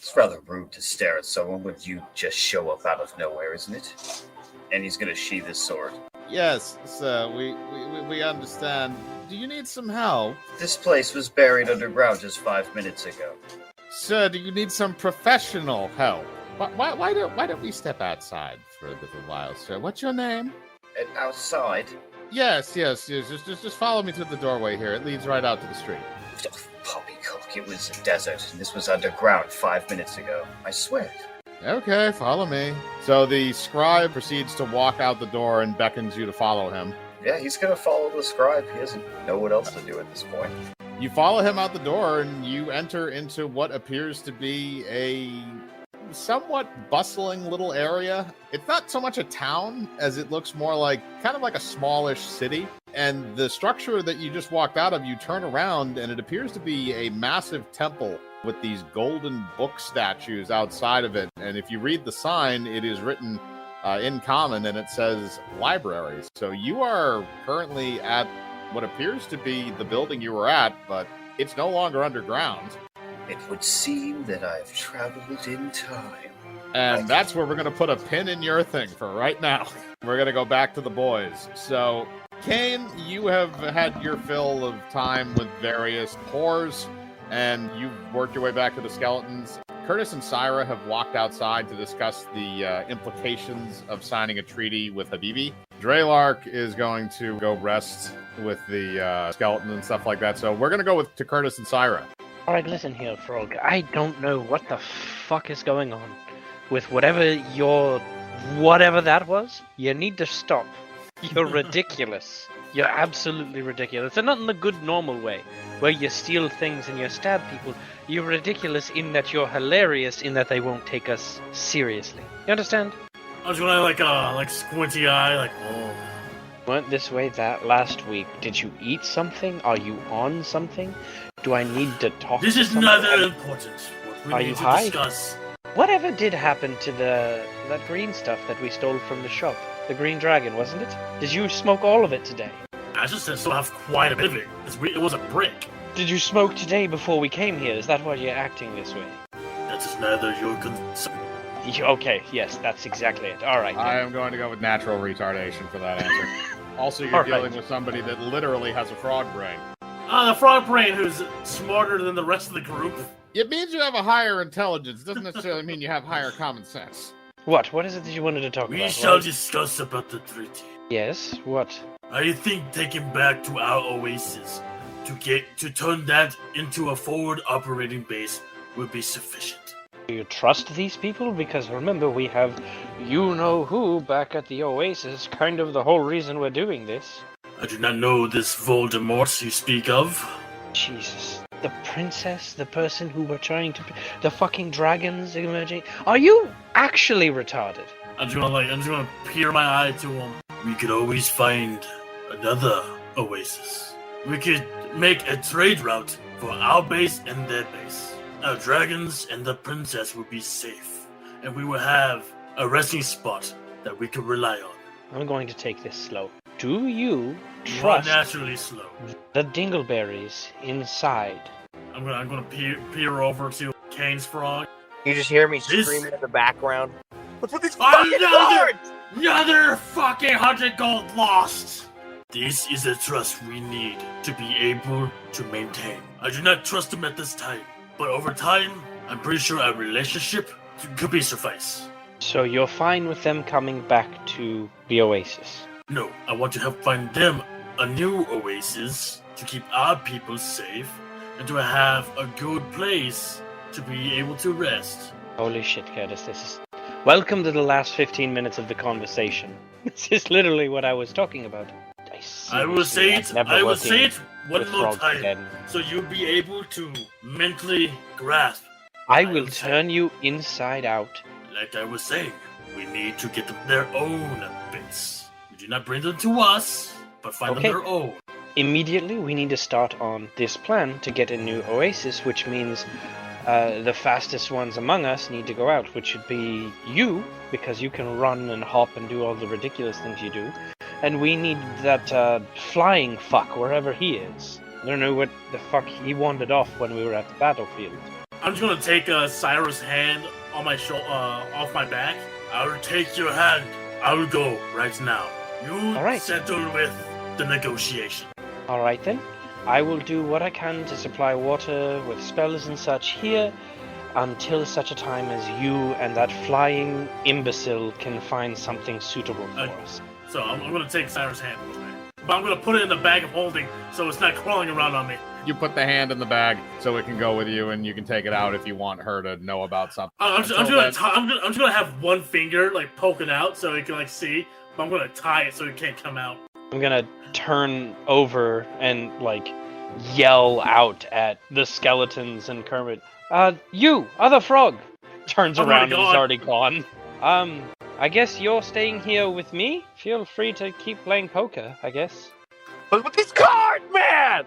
It's rather rude to stare at someone when you just show up out of nowhere, isn't it? And he's gonna sheath his sword. Yes, sir, we understand. Do you need some help? This place was buried underground just 5 minutes ago. Sir, do you need some professional help? Why don't we step outside for a little while, sir? What's your name? Outside? Yes. Just follow me to the doorway here. It leads right out to the street. Oh, poppycock, it was a desert, and this was underground 5 minutes ago. I swear. Okay, follow me. So the scribe proceeds to walk out the door and beckons you to follow him. Yeah, he's gonna follow the scribe. He doesn't know what else to do at this point. You follow him out the door and you enter into what appears to be a somewhat bustling little area. It's not so much a town as it looks more like kind of like a smallish city. And the structure that you just walked out of, you turn around and it appears to be a massive temple with these golden book statues outside of it. And if you read the sign, it is written in common and it says libraries. So you are currently at what appears to be the building you were at, but it's no longer underground. It would seem that I've traveled in time. And that's where we're going to put a pin in your thing for right now. We're going to go back to the boys. So, Kane, you have had your fill of time with various whores, and you've worked your way back to the skeletons. Curtis and Syra have walked outside to discuss the implications of signing a treaty with Habibi. Draylark is going to go rest with the skeleton and stuff like that. So we're going to go to Curtis and Syra. Alright, listen here, Frog. I don't know what the fuck is going on with whatever that was. You need to stop. You're ridiculous. You're absolutely ridiculous. And not in the good normal way, where you steal things and you stab people. You're ridiculous in that you're hilarious in that they won't take us seriously. You understand? I was gonna like squinty eye, like, oh. Went this way that last week. Did you eat something? Are you on something? Do I need to talk This to is somebody? neither important. What we Are need you to high? discuss. Whatever did happen to that green stuff that we stole from the shop? The green dragon, wasn't it? Did you smoke all of it today? I just still have quite a bit of it. It was a brick. Did you smoke today before we came here? Is that why you're acting this way? That is neither your concern. Okay, yes, that's exactly it. Alright. I am going to go with natural retardation for that answer. Also, you're All right. dealing with somebody that literally has a frog brain. The frog brain who's smarter than the rest of the group. It means you have a higher intelligence. It doesn't necessarily mean you have higher common sense. What? What is it that you wanted to talk We about? shall What? discuss about the treaty. Yes, what? I think taking back to our oasis to turn that into a forward operating base will be sufficient. Do you trust these people? Because remember, we have you-know-who back at the Oasis, kind of the whole reason we're doing this. I do not know this Voldemort you speak of. Jesus. The princess? The person who we're trying to... The fucking dragons emerging? Are you actually retarded? I'm just gonna peer my eye to him. We could always find another oasis. We could make a trade route for our base and their base. Our dragons and the princess will be safe, and we will have a resting spot that we can rely on. I'm going to take this slow. Do you You are trust naturally slow. the dingleberries inside? I'm gonna peer over to Kane's frog. You just hear me This- screaming in the background. What's with these fucking Another, cards? another fucking 100 gold lost. This is the trust we need to be able to maintain. I do not trust him at this time, but over time, I'm pretty sure our relationship could be suffice. So you're fine with them coming back to the Oasis? No, I want to help find them a new oasis to keep our people safe and to have a good place to be able to rest. Holy shit, Curtis, this is... Welcome to the last 15 minutes of the conversation. This is literally what I was talking about. I will say it. Never I will working say it one with more frogs time, again. so you'll be able to mentally grasp. I will turn you inside out. Like I was saying, we need to get them their own base. We do not bring them to us, but find Okay. them their own. Immediately, we need to start on this plan to get a new oasis, which means the fastest ones among us need to go out, which would be you, because you can run and hop and do all the ridiculous things you do. And we need that flying fuck, wherever he is. I don't know what the fuck he wandered off when we were at the battlefield. I'm just gonna take Cyrus' hand on my off my back. I will take your hand. I will go right now. You All right. settle with the negotiation. All right then. I will do what I can to supply water with spells and such here until such a time as you and that flying imbecile can find something suitable for us. So I'm gonna take Cyrus' hand away. But I'm gonna put it in the bag of holding so it's not crawling around on me. You put the hand in the bag so it can go with you, and you can take it out if you want her to know about something. I'm just gonna have one finger like poking out so it can like see, but I'm gonna tie it so it can't come out. I'm gonna turn over and like yell out at the skeletons and Kermit. You, other frog! Turns I'm around and already he's gone. already gone. I guess you're staying here with me? Feel free to keep playing poker, I guess. But with these cards, man!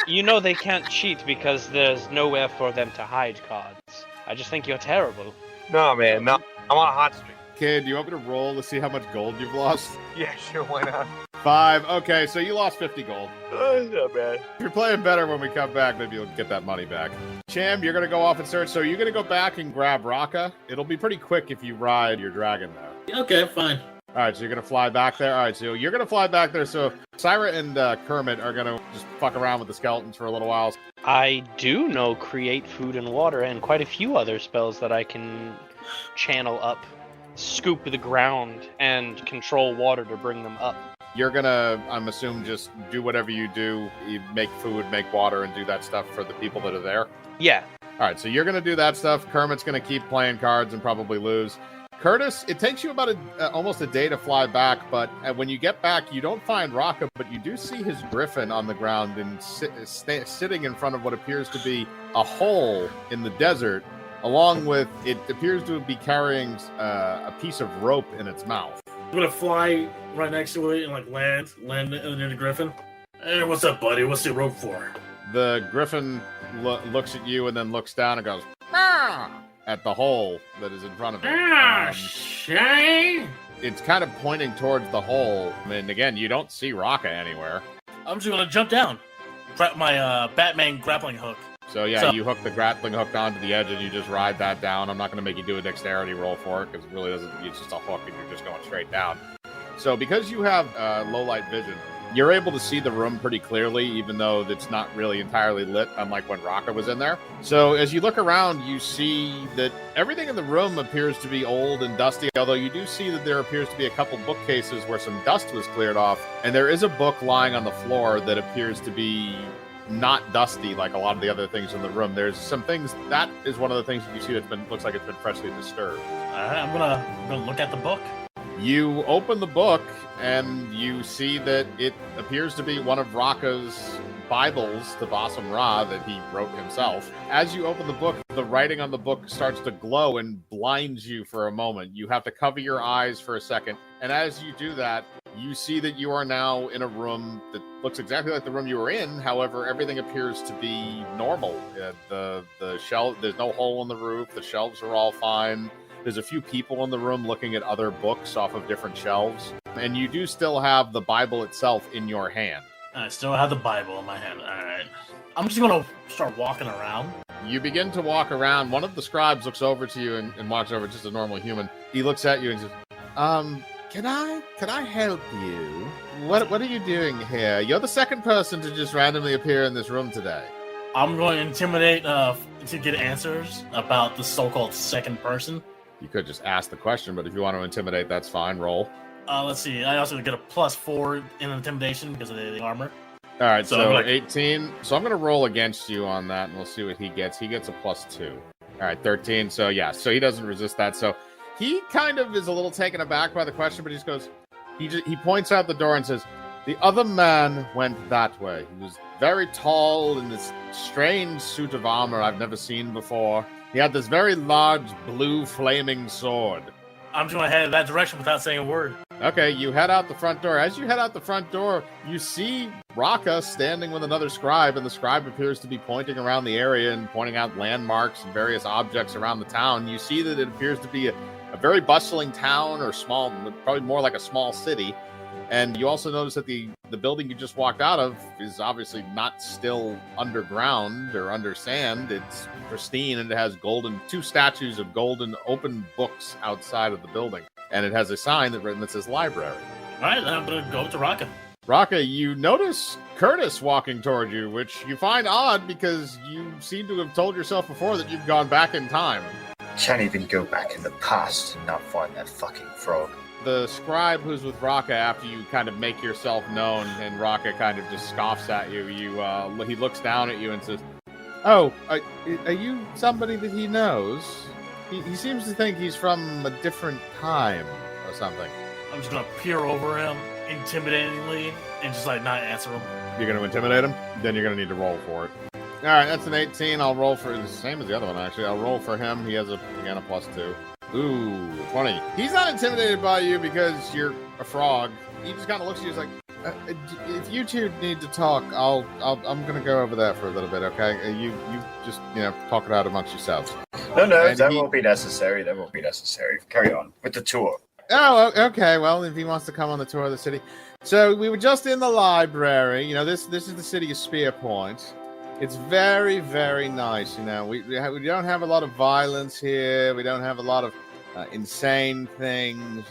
You know they can't cheat because there's nowhere for them to hide cards. I just think you're terrible. No, man, no. I'm on a hot streak. Kid, do you want me to roll to see how much gold you've lost? Yeah, sure, why not? 5. Okay, so you lost 50 gold. It's not bad. If you're playing better when we come back, maybe you'll get that money back. Cham, you're going to go off and search. So you're going to go back and grab Raka. It'll be pretty quick if you ride your dragon, though. Okay, fine. All right, so you're going to fly back there. All right, so you're going to fly back there. So Syra and Kermit are going to just fuck around with the skeletons for a little while. I do know create food and water and quite a few other spells that I can channel up, scoop the ground, and control water to bring them up. You're going to, I'm assuming, just do whatever you do. You make food, make water, and do that stuff for the people that are there. Yeah. All right, so you're going to do that stuff. Kermit's going to keep playing cards and probably lose. Curtis, it takes you about almost a day to fly back, but when you get back, you don't find Raka, but you do see his griffin on the ground and sitting in front of what appears to be a hole in the desert, along with, it appears to be carrying a piece of rope in its mouth. I'm gonna fly right next to it and like land near the griffin. Hey, what's up, buddy? What's the rope for? The griffin looks at you and then looks down and goes, "Ah!" at the hole that is in front of it. Shane! It's kind of pointing towards the hole. I mean, again, you don't see Raka anywhere. I'm just gonna jump down. Grab my Batman grappling hook. So yeah, So- you hook the grappling hook onto the edge and you just ride that down. I'm not going to make you do a dexterity roll for it because it really doesn't. It's just a hook and you're just going straight down. So because you have low light vision, you're able to see the room pretty clearly, even though it's not really entirely lit, unlike when Raka was in there. So as you look around, you see that everything in the room appears to be old and dusty, although you do see that there appears to be a couple bookcases where some dust was cleared off, and there is a book lying on the floor that appears to be not dusty like a lot of the other things in the room. There's some things, that is one of the things that you see that's been, looks like it's been freshly disturbed. Alright, I'm gonna look at the book. You open the book and you see that it appears to be one of Raka's Bibles to Basam Ra that he wrote himself. As you open the book, the writing on the book starts to glow and blinds you for a moment. You have to cover your eyes for a second. And as you do that, you see that you are now in a room that looks exactly like the room you were in. However, everything appears to be normal. The shelf, there's no hole in the roof. The shelves are all fine. There's a few people in the room looking at other books off of different shelves. And you do still have the Bible itself in your hand. I still have the Bible in my hand. Alright. I'm just gonna start walking around. You begin to walk around. One of the scribes looks over to you and walks over, just a normal human. He looks at you and says, can I help you? What are you doing here? You're the second person to just randomly appear in this room today. I'm going to intimidate to get answers about the so-called second person. You could just ask the question, but if you want to intimidate, that's fine. Roll. Let's see. I also get a +4 in intimidation because of the armor. All right, So so I'm like- 18. So I'm going to roll against you on that, and we'll see what he gets. He gets a +2. All right, 13. So yeah, so he doesn't resist that. So he kind of is a little taken aback by the question, but he just goes, he points out the door and says, the other man went that way. He was very tall in this strange suit of armor I've never seen before. He had this very large blue flaming sword. I'm just going to head in that direction without saying a word. Okay, you head out the front door. As you head out the front door, you see Raka standing with another scribe, and the scribe appears to be pointing around the area and pointing out landmarks and various objects around the town. You see that it appears to be a very bustling town, or small, probably more like a small city. And you also notice that the the building you just walked out of is obviously not still underground or under sand. It's pristine, and it has two statues of golden open books outside of the building. And it has a sign that says library. All right, then I'm gonna go to Raka. Raka, you notice Curtis walking toward you, which you find odd because you seem to have told yourself before that you've gone back in time. Can't even go back in the past and not find that fucking frog. The scribe who's with Raka, after you kind of make yourself known, and Raka kind of just scoffs at you, he looks down at you and says, "Oh, are you somebody that he knows? He seems to think he's from a different time or something." I'm just gonna peer over him intimidatingly and just like not answer him. You're going to intimidate him? Then you're going to need to roll for it. All right, that's an 18. I'll roll for the same as the other one, actually. I'll roll for him. He has a +2. Ooh, 20. He's not intimidated by you because you're a frog. He just kind of looks at you. He's like, if you two need to talk, I'm going to go over there for a little bit, okay? You just, talk it out amongst yourselves. No, that won't be necessary. That won't be necessary. Carry on with the tour. Oh, okay. Well, if he wants to come on the tour of the city. So we were just in the library. This is the city of Spear Point. It's very, very nice. We don't have a lot of violence here. We don't have a lot of insane things.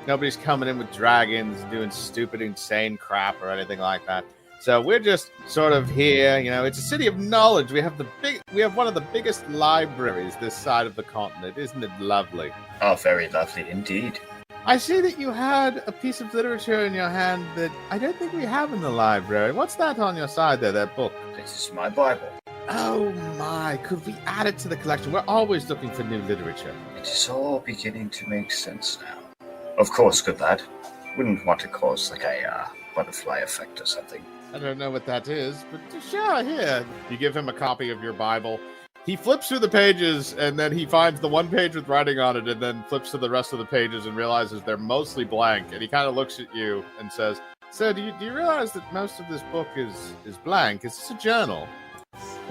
Nobody's coming in with dragons, doing stupid, insane crap or anything like that. So we're just sort of here. It's a city of knowledge. We have one of the biggest libraries this side of the continent. Isn't it lovely? Oh, very lovely indeed. I see that you had a piece of literature in your hand that I don't think we have in the library. What's that on your side there, that book? This is my Bible. Oh my, could we add it to the collection? We're always looking for new literature. It is all beginning to make sense now. Of course, good lad. Wouldn't want to cause like a butterfly effect or something. I don't know what that is, but sure, here. You give him a copy of your Bible. He flips through the pages, and then he finds the one page with writing on it, and then flips to the rest of the pages and realizes they're mostly blank. And he kind of looks at you and says, "So, do you realize that most of this book is blank? Is this a journal?"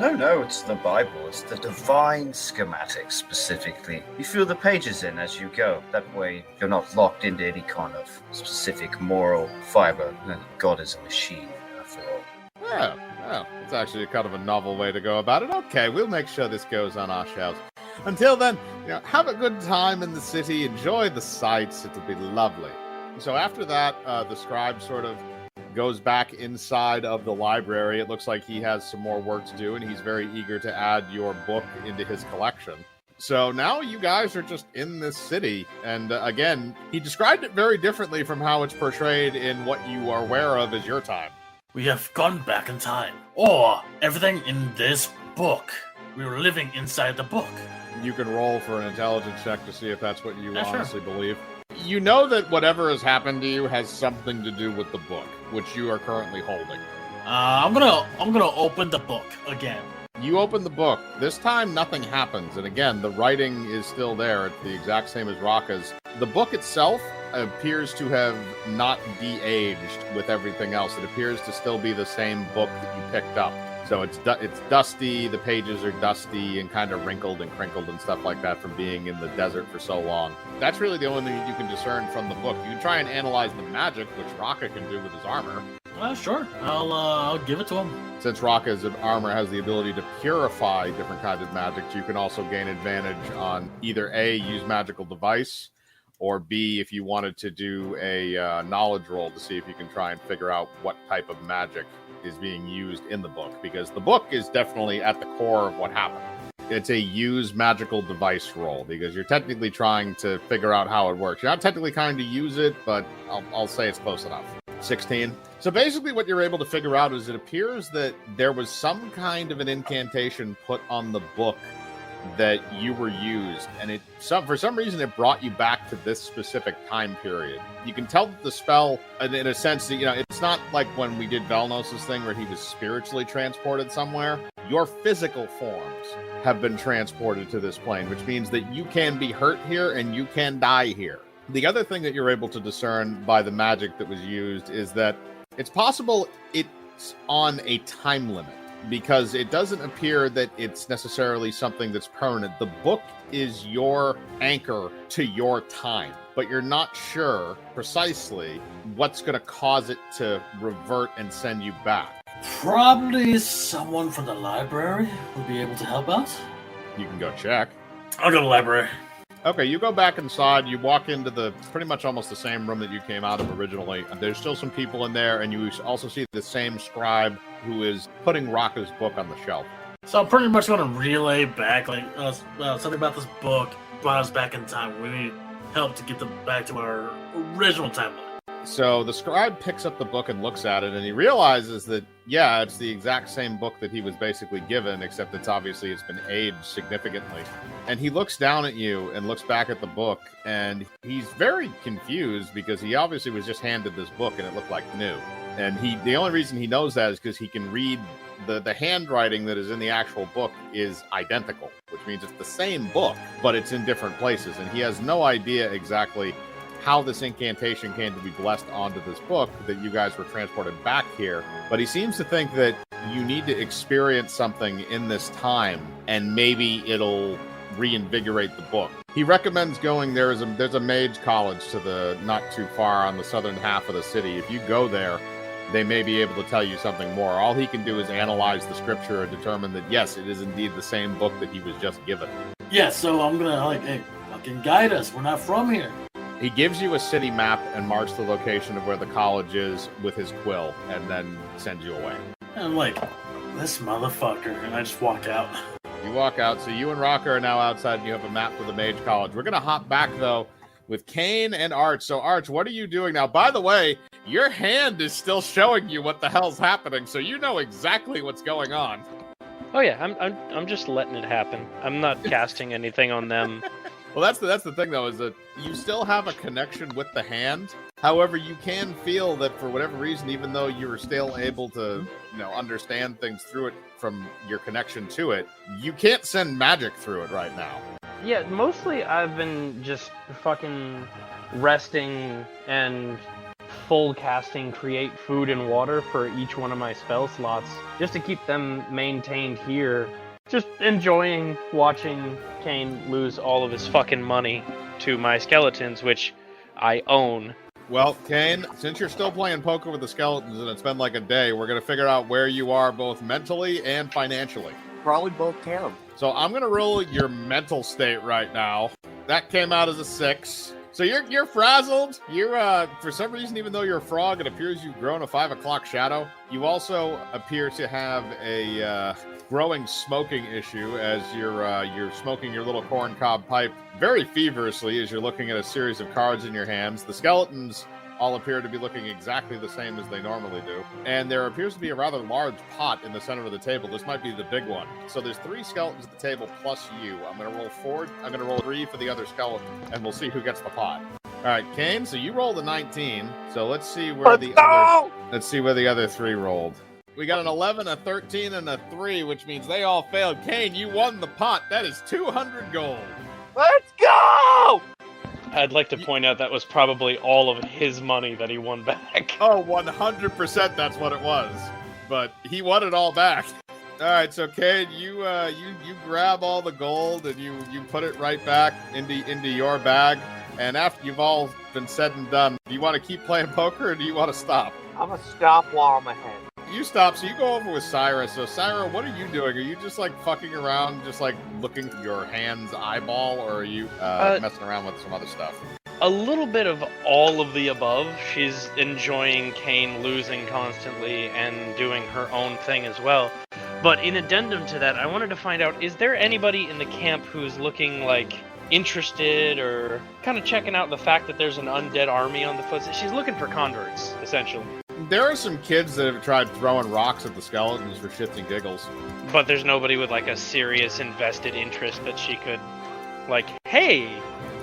No, it's the Bible. It's the divine schematics, specifically. You fill the pages in as you go. That way, you're not locked into any kind of specific moral fiber. God is a machine, after all. Yeah, well, it's actually kind of a novel way to go about it. Okay, we'll make sure this goes on our shelves. Until then, have a good time in the city. Enjoy the sights. It'll be lovely. So after that, the scribe sort of goes back inside of the library. It looks like he has some more work to do, and he's very eager to add your book into his collection. So now you guys are just in this city, and again, he described it very differently from how it's portrayed in what you are aware of as your time. We have gone back in time. Or everything in this book. We were living inside the book. You can roll for an intelligence check to see if that's what you Yeah, sure. honestly believe. You know that whatever has happened to you has something to do with the book, which you are currently holding. I'm gonna open the book again. You open the book. This time, nothing happens. And again, the writing is still there. It's the exact same as Raka's. The book itself appears to have not de-aged with everything else. It appears to still be the same book that you picked up. So it's dusty, the pages are dusty and kind of wrinkled and crinkled and stuff like that from being in the desert for so long. That's really the only thing you can discern from the book. You can try and analyze the magic, which Raka can do with his armor. Sure. I'll give it to him. Since Raka's armor has the ability to purify different kinds of magics, you can also gain advantage on either A, use magical device, or B, if you wanted to do a knowledge roll to see if you can try and figure out what type of magic is being used in the book, because the book is definitely at the core of what happened. It's a use magical device roll, because you're technically trying to figure out how it works. You're not technically trying to use it, but I'll say it's close enough. 16. So basically what you're able to figure out is it appears that there was some kind of an incantation put on the book that you were used, and for some reason it brought you back to this specific time period. You can tell that the spell, in a sense, that it's not like when we did Velnos' thing where he was spiritually transported somewhere. Your physical forms have been transported to this plane, which means that you can be hurt here and you can die here. The other thing that you're able to discern by the magic that was used is that it's possible it's on a time limit. because it doesn't appear that it's necessarily something that's permanent. The book is your anchor to your time, but you're not sure precisely what's going to cause it to revert and send you back. Probably someone from the library would be able to help out. You can go check. I'll go to the library. Okay, you go back inside, you walk into the pretty much almost the same room that you came out of originally. There's still some people in there, and you also see the same scribe who is putting Rocca's book on the shelf. So I'm pretty much going to relay back, something about this book brought us back in time. We need help to get them back to our original timeline. So the scribe picks up the book and looks at it, and he realizes that, yeah, it's the exact same book that he was basically given, except it's been aged significantly. And he looks down at you and looks back at the book, and he's very confused because he obviously was just handed this book and it looked like new. And the only reason he knows that is because he can read the handwriting that is in the actual book is identical, which means it's the same book, but it's in different places. And he has no idea exactly how this incantation came to be blessed onto this book that you guys were transported back here. But he seems to think that you need to experience something in this time, and maybe it'll reinvigorate the book. He recommends going, there's a mage college to the not too far on the southern half of the city. If you go there, they may be able to tell you something more. All he can do is analyze the scripture and determine that, yes, it is indeed the same book that he was just given. Yeah, so I'm going to, hey, fucking guide us. We're not from here. He gives you a city map and marks the location of where the college is with his quill, and then sends you away. And I'm like, this motherfucker. And I just walk out. You walk out, so you and Rocker are now outside, and you have a map for the Mage College. We're going to hop back, though, with Kane and Arch. So, Arch, what are you doing now? By the way, your hand is still showing you what the hell's happening, so you know exactly what's going on. Oh yeah, I'm just letting it happen. I'm not casting anything on them. Well, that's the thing, though, is that you still have a connection with the hand. However, you can feel that for whatever reason, even though you're still able to, understand things through it from your connection to it, you can't send magic through it right now. Yeah, mostly I've been just fucking resting and full casting create food and water for each one of my spell slots, just to keep them maintained here. Just enjoying watching Kane lose all of his fucking money to my skeletons, which I own. Well, Kane, since you're still playing poker with the skeletons and it's been like a day, we're going to figure out where you are both mentally and financially. Probably both count. So I'm going to roll your mental state right now. That came out as a 6. So you're frazzled. You're, for some reason, even though you're a frog, it appears you've grown a 5 o'clock shadow. You also appear to have a growing smoking issue as you're smoking your little corncob pipe very feverishly as you're looking at a series of cards in your hands. The skeletons all appear to be looking exactly the same as they normally do. And there appears to be a rather large pot in the center of the table. This might be the big one. So there's 3 skeletons at the table plus you. I'm going to roll 4. I'm going to roll 3 for the other skeleton, and we'll see who gets the pot. All right, Kane, so you rolled a 19. So let's see where the other 3 rolled. We got an 11, a 13, and a 3, which means they all failed. Kane, you won the pot. That is 200 gold. Let's go! I'd like to point out that was probably all of his money that he won back. Oh, 100% that's what it was. But he won it all back. All right, so Kane, you grab all the gold and you put it right back into your bag. And after you've all been said and done, do you want to keep playing poker or do you want to stop? I'm gonna stop while I'm ahead. You stop, so you go over with Syra. So, Syra, what are you doing? Are you just, fucking around, just, looking at your hand's eyeball, or are you messing around with some other stuff? A little bit of all of the above. She's enjoying Kane losing constantly and doing her own thing as well. But in addendum to that, I wanted to find out, is there anybody in the camp who's looking, interested or kind of checking out the fact that there's an undead army on the foot? She's looking for converts, essentially. There are some kids that have tried throwing rocks at the skeletons for shits and giggles. But there's nobody with, a serious invested interest that she could, hey,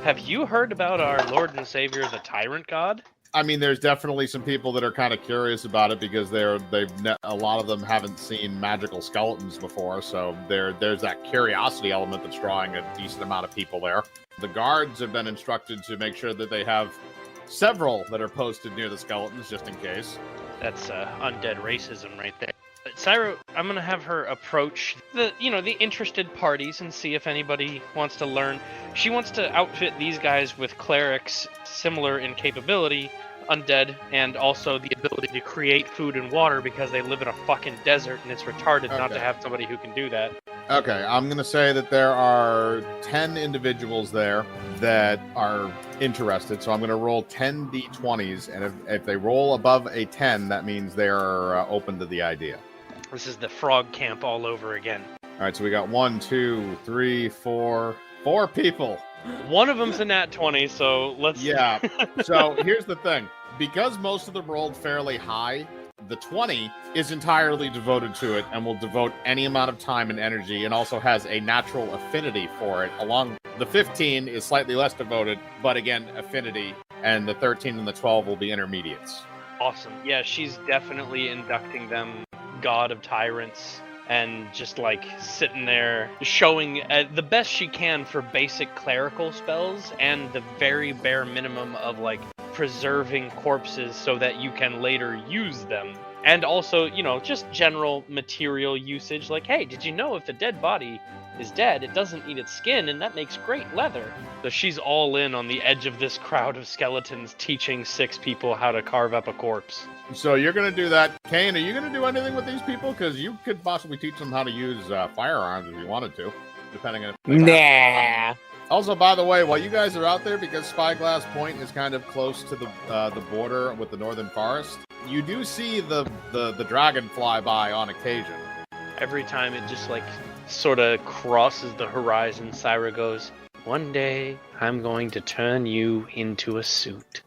have you heard about our Lord and Savior, the Tyrant God? I mean, there's definitely some people that are kind of curious about it because a lot of them haven't seen magical skeletons before, so there's that curiosity element that's drawing a decent amount of people there. The guards have been instructed to make sure that they have several that are posted near the skeletons, just in case. That's undead racism right there. Syra, I'm gonna have her approach the interested parties and see if anybody wants to learn. She wants to outfit these guys with clerics similar in capability, undead, and also the ability to create food and water because they live in a fucking desert and it's retarded not to have somebody who can do that. Okay, I'm going to say that there are 10 individuals there that are interested, so I'm going to roll 10 d20s, and if they roll above a 10, that means they're open to the idea. This is the frog camp all over again. All right, so we got 4 people. One of them's a nat 20, so let's... Yeah, so here's the thing. Because most of them rolled fairly high, the 20 is entirely devoted to it and will devote any amount of time and energy and also has a natural affinity for it. Along the 15 is slightly less devoted, but again, affinity, and the 13 and the 12 will be intermediates. Awesome. Yeah, she's definitely inducting them, God of Tyrants, and just like sitting there showing the best she can for basic clerical spells and the very bare minimum of like preserving corpses so that you can later use them. And also, just general material usage, like, hey, did you know if the dead body is dead, it doesn't eat its skin, and that makes great leather. So she's all in on the edge of this crowd of skeletons, teaching 6 people how to carve up a corpse. So you're going to do that. Kane, are you going to do anything with these people? Because you could possibly teach them how to use firearms if you wanted to, depending on... Nah. Also, by the way, while you guys are out there, because Spyglass Point is kind of close to the border with the Northern Forest, you do see the dragon fly by on occasion. Every time it just like sort of crosses the horizon, Syra goes, "One day I'm going to turn you into a suit."